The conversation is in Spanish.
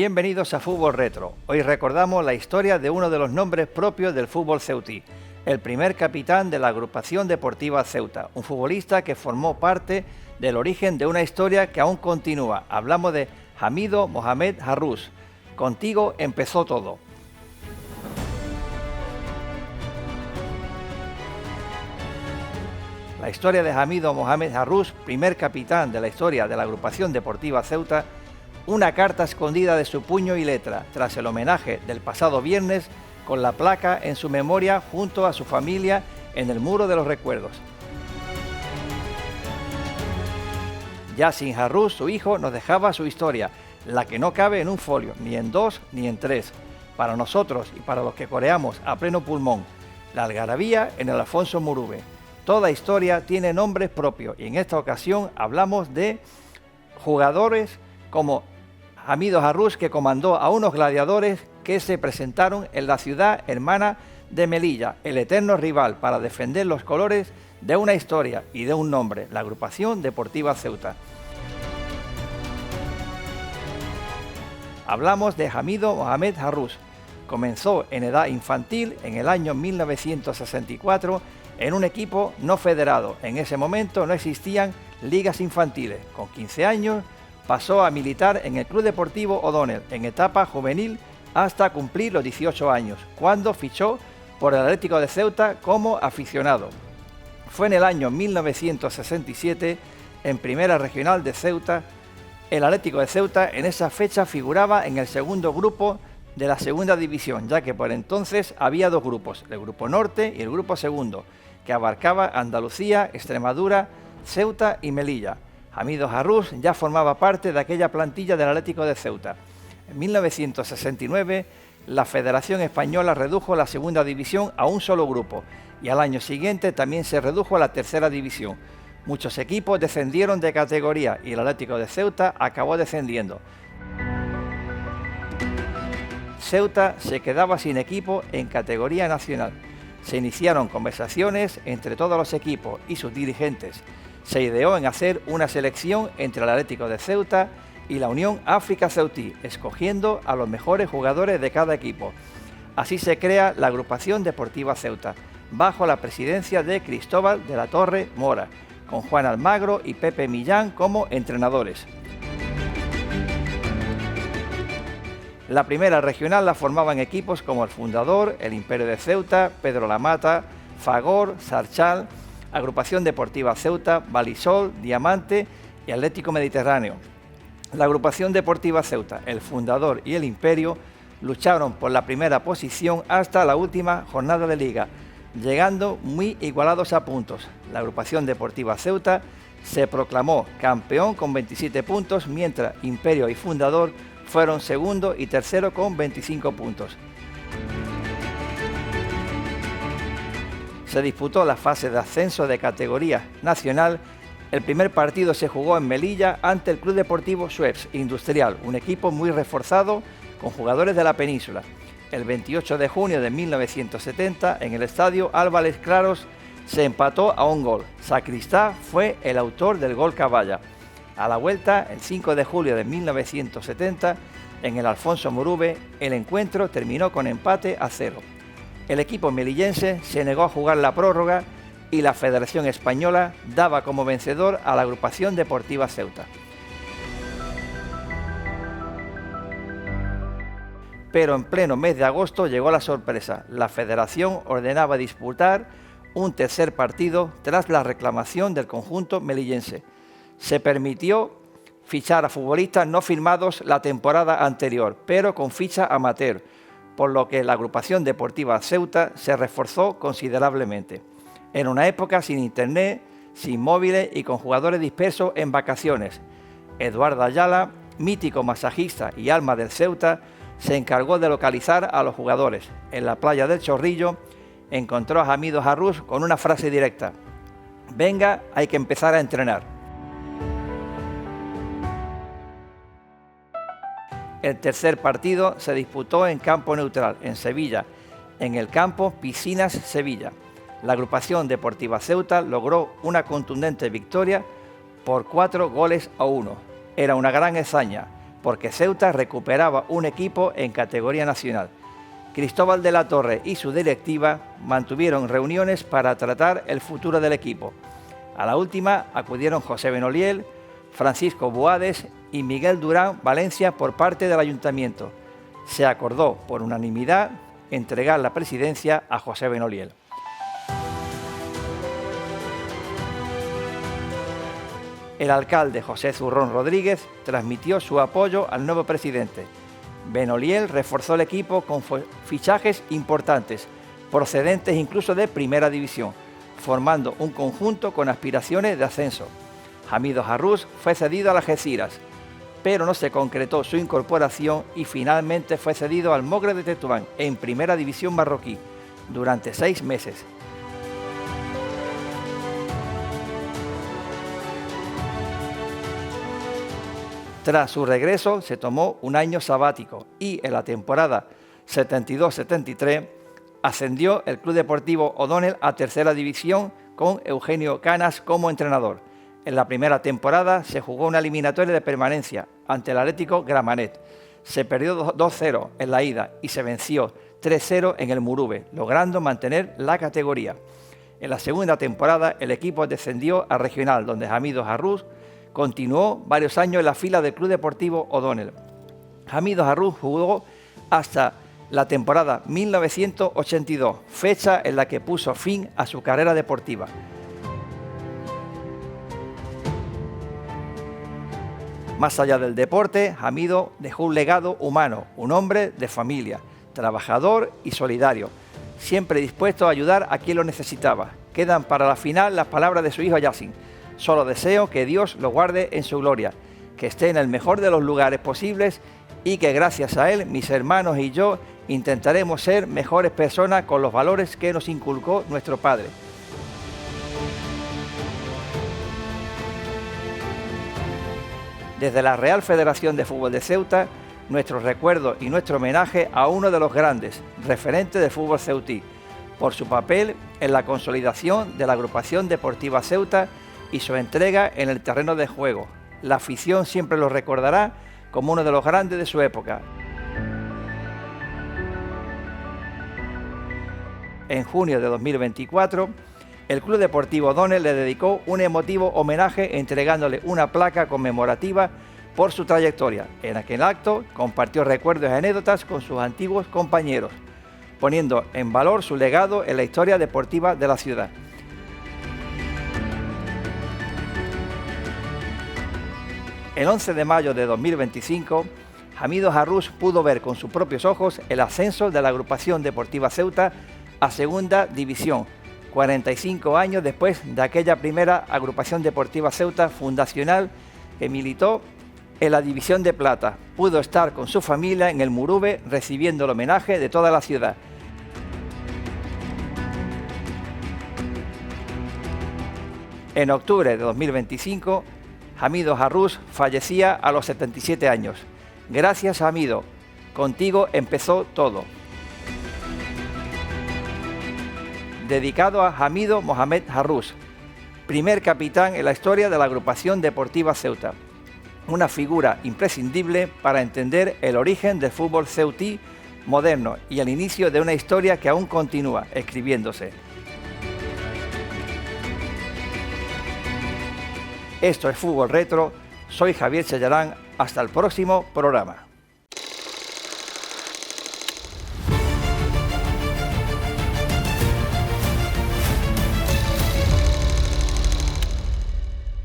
Bienvenidos a Fútbol Retro. Hoy recordamos la historia de uno de los nombres propios del fútbol ceutí, el primer capitán de la agrupación deportiva Ceuta, un futbolista que formó parte del origen de una historia que aún continúa. Hablamos de Hamido Mohamed Harous. Contigo empezó todo. La historia de Hamido Mohamed Harous, primer capitán de la historia de la agrupación deportiva Ceuta, una carta escondida de su puño y letra, tras el homenaje del pasado viernes con la placa en su memoria junto a su familia en el Muro de los Recuerdos. Yassin Harous, su hijo, nos dejaba su historia, la que no cabe en un folio, ni en dos ni en tres. Para nosotros y para los que coreamos a pleno pulmón, la algarabía en el Alfonso Murube. Toda historia tiene nombres propios y en esta ocasión hablamos de jugadores como Hamido Harous, que comandó a unos gladiadores que se presentaron en la ciudad hermana de Melilla, el eterno rival para defender los colores de una historia y de un nombre, la agrupación deportiva Ceuta. Hablamos de Hamido Mohamed Harous. Comenzó en edad infantil en el año 1964 en un equipo no federado. En ese momento no existían ligas infantiles. Con 15 años pasó a militar en el Club Deportivo O'Donnell en etapa juvenil hasta cumplir los 18 años, cuando fichó por el Atlético de Ceuta como aficionado. Fue en el año 1967, en Primera Regional de Ceuta. El Atlético de Ceuta en esa fecha figuraba en el segundo grupo de la segunda división, ya que por entonces había dos grupos, el grupo norte y el grupo segundo, que abarcaba Andalucía, Extremadura, Ceuta y Melilla. Hamido Harous ya formaba parte de aquella plantilla del Atlético de Ceuta. En 1969, la Federación Española redujo la segunda división a un solo grupo y al año siguiente también se redujo a la tercera división. Muchos equipos descendieron de categoría y el Atlético de Ceuta acabó descendiendo. Ceuta se quedaba sin equipo en categoría nacional. Se iniciaron conversaciones entre todos los equipos y sus dirigentes. Se ideó en hacer una selección entre el Atlético de Ceuta y la Unión África Ceutí, escogiendo a los mejores jugadores de cada equipo. Así se crea la agrupación deportiva Ceuta, bajo la presidencia de Cristóbal de la Torre Mora, con Juan Almagro y Pepe Millán como entrenadores. La primera regional la formaban equipos como el Fundador, el Imperio de Ceuta, Pedro la Mata, Fagor, Sarchal, Agrupación Deportiva Ceuta, Balisol, Diamante y Atlético Mediterráneo. La Agrupación Deportiva Ceuta, el Fundador y el Imperio lucharon por la primera posición hasta la última jornada de liga, llegando muy igualados a puntos. La Agrupación Deportiva Ceuta se proclamó campeón con 27 puntos, mientras Imperio y Fundador fueron segundo y tercero con 25 puntos. Se disputó la fase de ascenso de categoría nacional. El primer partido se jugó en Melilla ante el Club Deportivo Suez Industrial, un equipo muy reforzado con jugadores de la península. El 28 de junio de 1970, en el estadio Álvarez Claros, se empató a un gol. Sacristá fue el autor del gol caballa. A la vuelta, el 5 de julio de 1970, en el Alfonso Murube, el encuentro terminó con empate a 0. El equipo melillense se negó a jugar la prórroga y la Federación Española daba como vencedor a la Agrupación Deportiva Ceuta. Pero en pleno mes de agosto llegó la sorpresa. La Federación ordenaba disputar un tercer partido tras la reclamación del conjunto melillense. Se permitió fichar a futbolistas no firmados la temporada anterior, pero con ficha amateur, por lo que la Agrupación Deportiva Ceuta se reforzó considerablemente. En una época sin internet, sin móviles y con jugadores dispersos en vacaciones. Eduardo Ayala, mítico masajista y alma del Ceuta, se encargó de localizar a los jugadores. En la playa del Chorrillo encontró a Hamido Harous con una frase directa: «Venga, hay que empezar a entrenar». El tercer partido se disputó en campo neutral, en Sevilla, en el campo Piscinas Sevilla. La Agrupación Deportiva Ceuta logró una contundente victoria por 4-1. Era una gran hazaña. porque Ceuta recuperaba un equipo en categoría nacional. Cristóbal de la Torre y su directiva mantuvieron reuniones para tratar el futuro del equipo. A la última acudieron José Benoliel, Francisco Boades y Miguel Durán Valencia por parte del ayuntamiento. Se acordó por unanimidad entregar la presidencia a José Benoliel. El alcalde José Zurrón Rodríguez transmitió su apoyo al nuevo presidente. Benoliel reforzó el equipo con fichajes importantes, procedentes incluso de Primera División, formando un conjunto con aspiraciones de ascenso. Hamido Harrús fue cedido al Algeciras, pero no se concretó su incorporación y finalmente fue cedido al Mogre de Tetuán en Primera División marroquí durante 6 meses. Tras su regreso se tomó un año sabático y en la temporada 72-73 ascendió el Club Deportivo O'Donnell a Tercera División con Eugenio Canas como entrenador. En la primera temporada se jugó una eliminatoria de permanencia ante el Atlético Gramenet. Se perdió 2-0 en la ida y se venció 3-0 en el Muruve, logrando mantener la categoría. En la segunda temporada el equipo descendió a Regional, donde Hamido Harrús continuó varios años en la fila del Club Deportivo O'Donnell. Hamido Harrús jugó hasta la temporada 1982, fecha en la que puso fin a su carrera deportiva. Más allá del deporte, Hamido dejó un legado humano, un hombre de familia, trabajador y solidario, siempre dispuesto a ayudar a quien lo necesitaba. Quedan para la final las palabras de su hijo Yassin. Solo deseo que Dios lo guarde en su gloria, que esté en el mejor de los lugares posibles y que gracias a él, mis hermanos y yo, intentaremos ser mejores personas con los valores que nos inculcó nuestro padre. Desde la Real Federación de Fútbol de Ceuta, nuestro recuerdo y nuestro homenaje a uno de los grandes referentes del fútbol ceutí, por su papel en la consolidación de la agrupación deportiva Ceuta y su entrega en el terreno de juego. La afición siempre lo recordará como uno de los grandes de su época. En junio de 2024, el Club Deportivo O'Donnell le dedicó un emotivo homenaje entregándole una placa conmemorativa por su trayectoria. En aquel acto compartió recuerdos y anécdotas con sus antiguos compañeros, poniendo en valor su legado en la historia deportiva de la ciudad. El 11 de mayo de 2025, Hamido Harrús pudo ver con sus propios ojos el ascenso de la agrupación deportiva Ceuta a Segunda División, 45 años después de aquella primera agrupación deportiva Ceuta fundacional que militó en la División de Plata. Pudo estar con su familia en el Muruve recibiendo el homenaje de toda la ciudad. En octubre de 2025, Hamido Harrús fallecía a los 77 años. Gracias, Hamido. Contigo empezó todo. Dedicado a Hamido Mohamed Harrús, primer capitán en la historia de la agrupación deportiva Ceuta. Una figura imprescindible para entender el origen del fútbol ceutí moderno y el inicio de una historia que aún continúa escribiéndose. Esto es Fútbol Retro, soy Javier Chayarán, hasta el próximo programa.